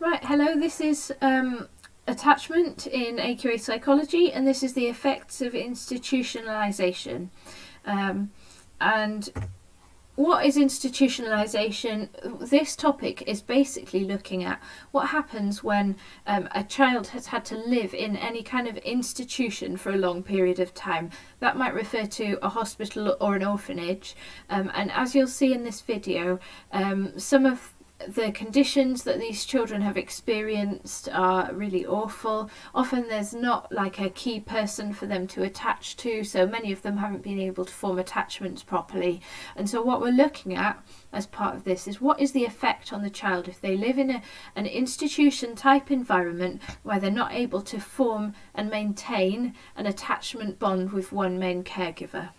Right, hello, this is attachment in AQA psychology, and this is the effects of institutionalisation. And what is institutionalisation? This topic is basically looking at what happens when a child has had to live in any kind of institution for a long period of time. That might refer to a hospital or an orphanage. And as you'll see in this video, some of the conditions that these children have experienced are really awful. Often there's not like a key person for them to attach to, so many of them haven't been able to form attachments properly. And so what we're looking at as part of this is what is the effect on the child if they live in an institution type environment where they're not able to form and maintain an attachment bond with one main caregiver.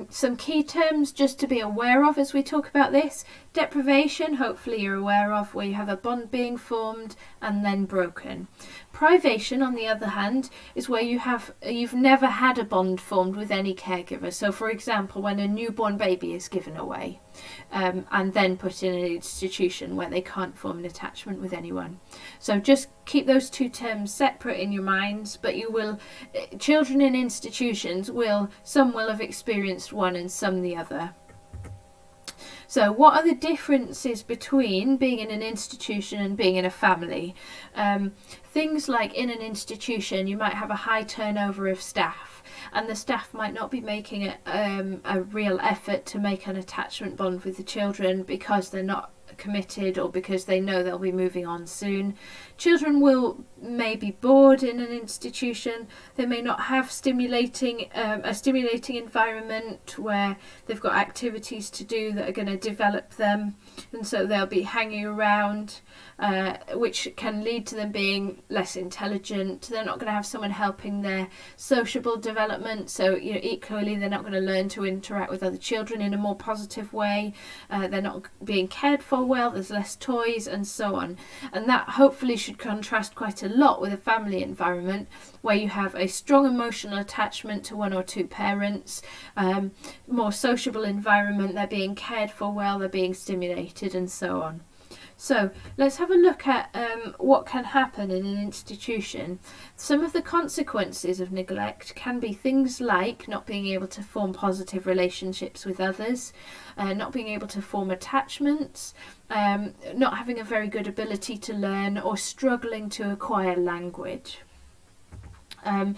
Some key terms just to be aware of as we talk about this. Deprivation, hopefully you're aware of, where you have a bond being formed and then broken. Privation, on the other hand, is where you've never had a bond formed with any caregiver. So for example, when a newborn baby is given away and then put in an institution where they can't form an attachment with anyone. So just keep those two terms separate in your minds, but children in institutions some will have experienced one and some the other. So what are the differences between being in an institution and being in a family? Things like in an institution you might have a high turnover of staff, and the staff might not be making a real effort to make an attachment bond with the children because they're not committed or because they know they'll be moving on soon. Children will may be bored in an institution. They may not have a stimulating environment where they've got activities to do that are going to develop them, and so they'll be hanging around, which can lead to them being less intelligent. They're not going to have someone helping their sociable development, so equally they're not going to learn to interact with other children in a more positive way. They're not being cared for well, there's less toys and so on, and that hopefully should contrast quite a lot with a family environment where you have a strong emotional attachment to one or two parents, more sociable environment, they're being cared for well, they're being stimulated and so on. So let's have a look at what can happen in an institution. Some of the consequences of neglect can be things like not being able to form positive relationships with others, not being able to form attachments, not having a very good ability to learn, or struggling to acquire language. And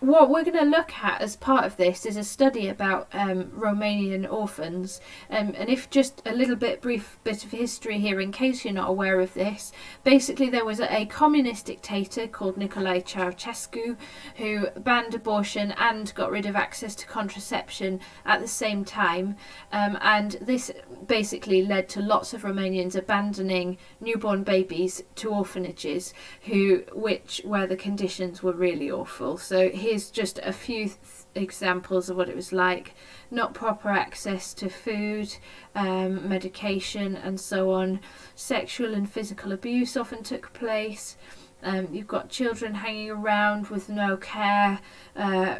what we're going to look at as part of this is a study about Romanian orphans. And if just a brief bit of history here in case you're not aware of this. Basically there was a communist dictator called Nicolae Ceausescu who banned abortion and got rid of access to contraception at the same time. And this basically led to lots of Romanians abandoning newborn babies to orphanages where the conditions were really awful. So here's just a few examples of what it was like. Not proper access to food, medication and so on. Sexual and physical abuse often took place. You've got children hanging around with no care,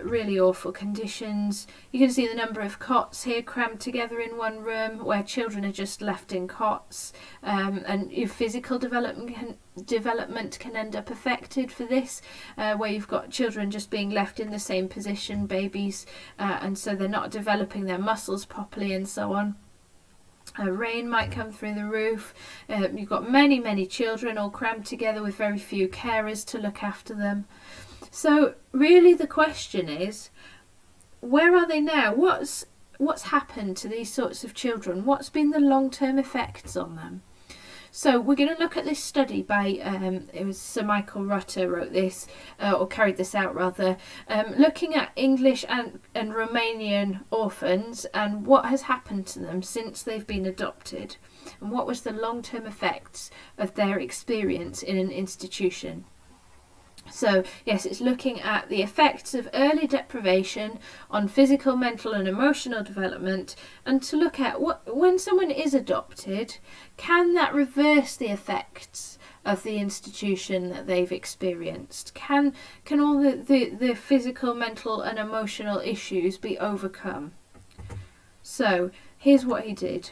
really awful conditions. You can see the number of cots here crammed together in one room where children are just left in cots, and your physical development can end up affected for this, where you've got children just being left in the same position, babies, and so they're not developing their muscles properly and so on. Rain might come through the roof. You've got many children all crammed together with very few carers to look after them. So really the question is, where are they now? What's happened to these sorts of children? What's been the long-term effects on them? So we're going to look at this study by, it was Sir Michael Rutter wrote this, or carried this out rather, looking at English and Romanian orphans and what has happened to them since they've been adopted, and what was the long-term effects of their experience in an institution. So yes, it's looking at the effects of early deprivation on physical, mental and emotional development, and to look at when someone is adopted, can that reverse the effects of the institution that they've experienced? Can all the physical, mental and emotional issues be overcome? So here's what he did.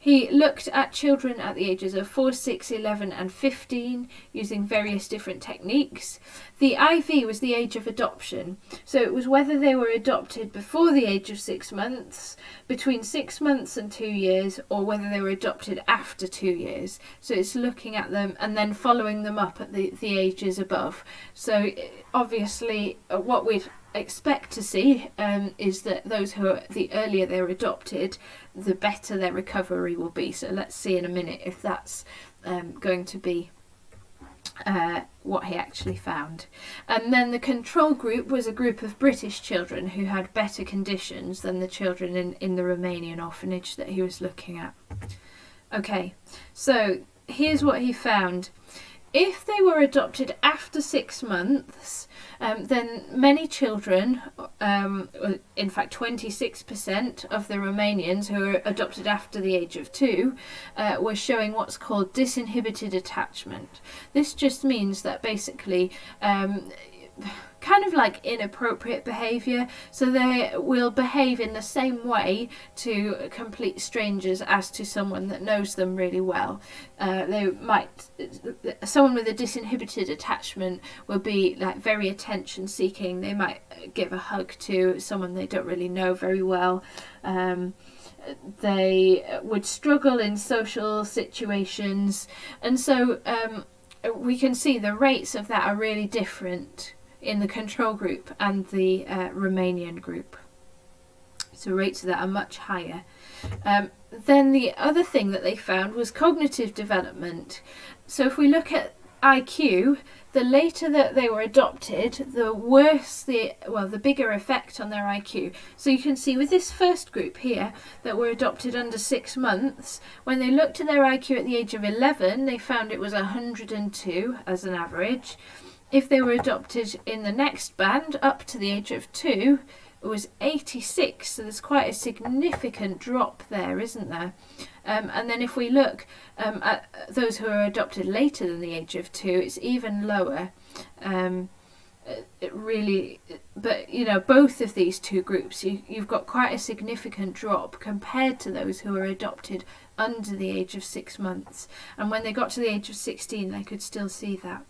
He looked at children at the ages of 4, 6, 11 and 15 using various different techniques. The IV was the age of adoption, so it was whether they were adopted before the age of 6 months, between 6 months and 2 years, or whether they were adopted after 2 years. So it's looking at them and then following them up at the ages above. So obviously what we'd expect to see is that those who are, the earlier they're adopted, the better their recovery will be. So let's see in a minute if that's going to be what he actually found. And then the control group was a group of British children who had better conditions than the children in the Romanian orphanage that he was looking at. Okay, so here's what he found. If they were adopted after 6 months, then many children, in fact 26% of the Romanians who were adopted after the age of 2, were showing what's called disinhibited attachment. This just means that basically kind of like inappropriate behaviour, so they will behave in the same way to complete strangers as to someone that knows them really well. Someone with a disinhibited attachment will be like very attention seeking. They might give a hug to someone they don't really know very well. They would struggle in social situations, and so we can see the rates of that are really different in the control group and the Romanian group. So rates of that are much higher. Then the other thing that they found was cognitive development. So if we look at IQ, the later that they were adopted, the worse the bigger effect on their IQ. So you can see with this first group here that were adopted under 6 months, when they looked at their IQ at the age of 11, they found it was 102 as an average. If they were adopted in the next band up to the age of 2, it was 86, so there's quite a significant drop there, isn't there? And then if we look at those who are adopted later than the age of 2, it's even lower. But both of these two groups, you've got quite a significant drop compared to those who were adopted under the age of 6 months. And when they got to the age of 16, they could still see that.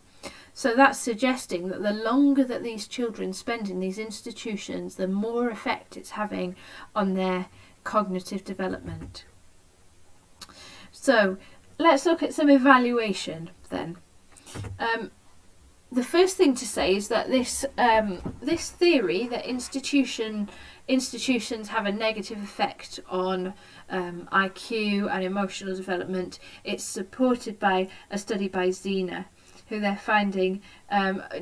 So that's suggesting that the longer that these children spend in these institutions, the more effect it's having on their cognitive development. So let's look at some evaluation then. The first thing to say is that this theory that institutions have a negative effect on IQ and emotional development, it's supported by a study by Zena, who they're finding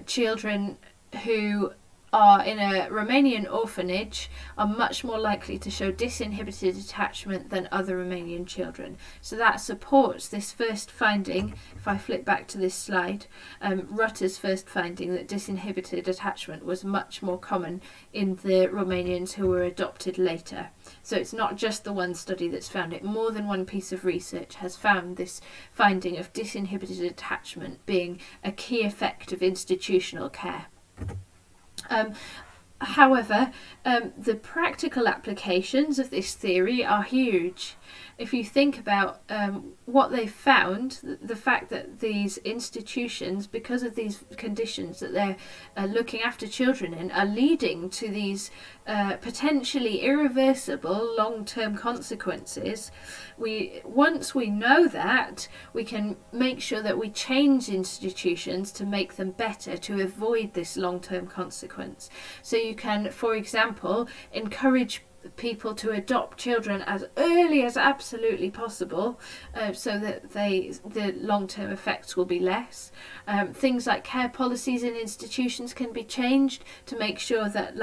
children who are in a Romanian orphanage are much more likely to show disinhibited attachment than other Romanian children. So that supports this first finding. If I flip back to this slide, Rutter's first finding that disinhibited attachment was much more common in the Romanians who were adopted later. So it's not just the one study that's found it. More than one piece of research has found this finding of disinhibited attachment being a key effect of institutional care. However, the practical applications of this theory are huge. If you think about what they found, the fact that these institutions, because of these conditions that they're looking after children in, are leading to these potentially irreversible long-term consequences, once we know that, we can make sure that we change institutions to make them better, to avoid this long-term consequence. So you can, for example, encourage people to adopt children as early as absolutely possible, so that the long-term effects will be less. Things like care policies in institutions can be changed to make sure that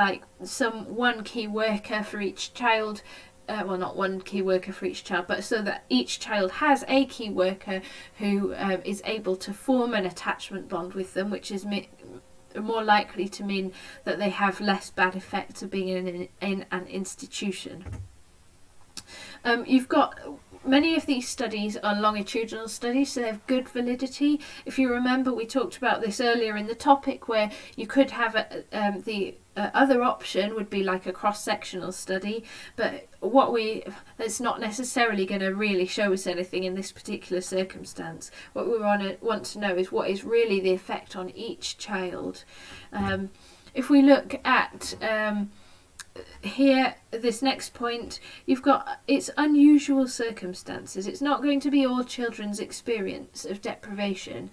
one key worker for each child, not one key worker for each child, but so that each child has a key worker who is able to form an attachment bond with them, which is more likely to mean that they have less bad effects of being in an institution. You've got many of these studies are longitudinal studies, so they have good validity. If you remember, we talked about this earlier in the topic, where you could have the other option would be like a cross-sectional study, but it's not necessarily going to really show us anything in this particular circumstance. What we want to know is what is really the effect on each child. If we look at here, this next point, you've got it's unusual circumstances. It's not going to be all children's experience of deprivation.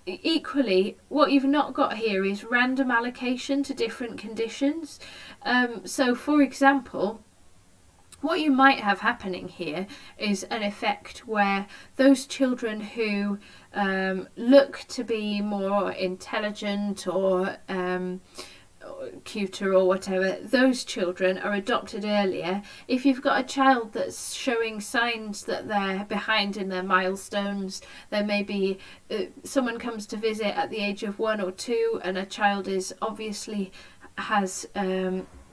Equally, what you've not got here is random allocation to different conditions. So, for example, what you might have happening here is an effect where those children who look to be more intelligent or cuter or whatever, those children are adopted earlier. If you've got a child that's showing signs that they're behind in their milestones, there may be someone comes to visit at the age of 1 or 2 and a child is obviously has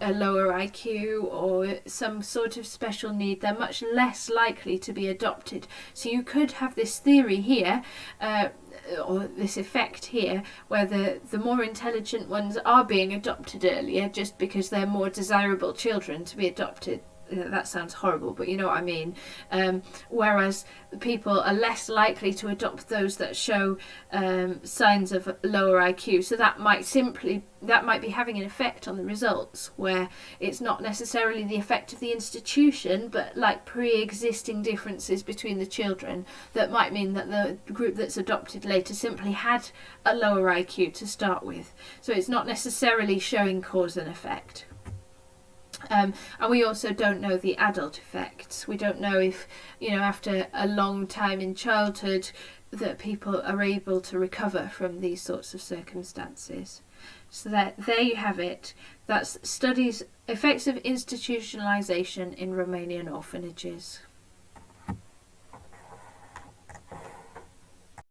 a lower IQ or some sort of special need, they're much less likely to be adopted. So you could have this theory here, or this effect here, where the more intelligent ones are being adopted earlier just because they're more desirable children to be adopted. That sounds horrible, but you know what I mean. Whereas people are less likely to adopt those that show signs of lower IQ. So that might be having an effect on the results, where it's not necessarily the effect of the institution, but like pre-existing differences between the children that might mean that the group that's adopted later simply had a lower IQ to start with. So it's not necessarily showing cause and effect. And we also don't know the adult effects. We don't know if, after a long time in childhood, that people are able to recover from these sorts of circumstances. So there you have it. That's studies effects of institutionalisation in Romanian orphanages.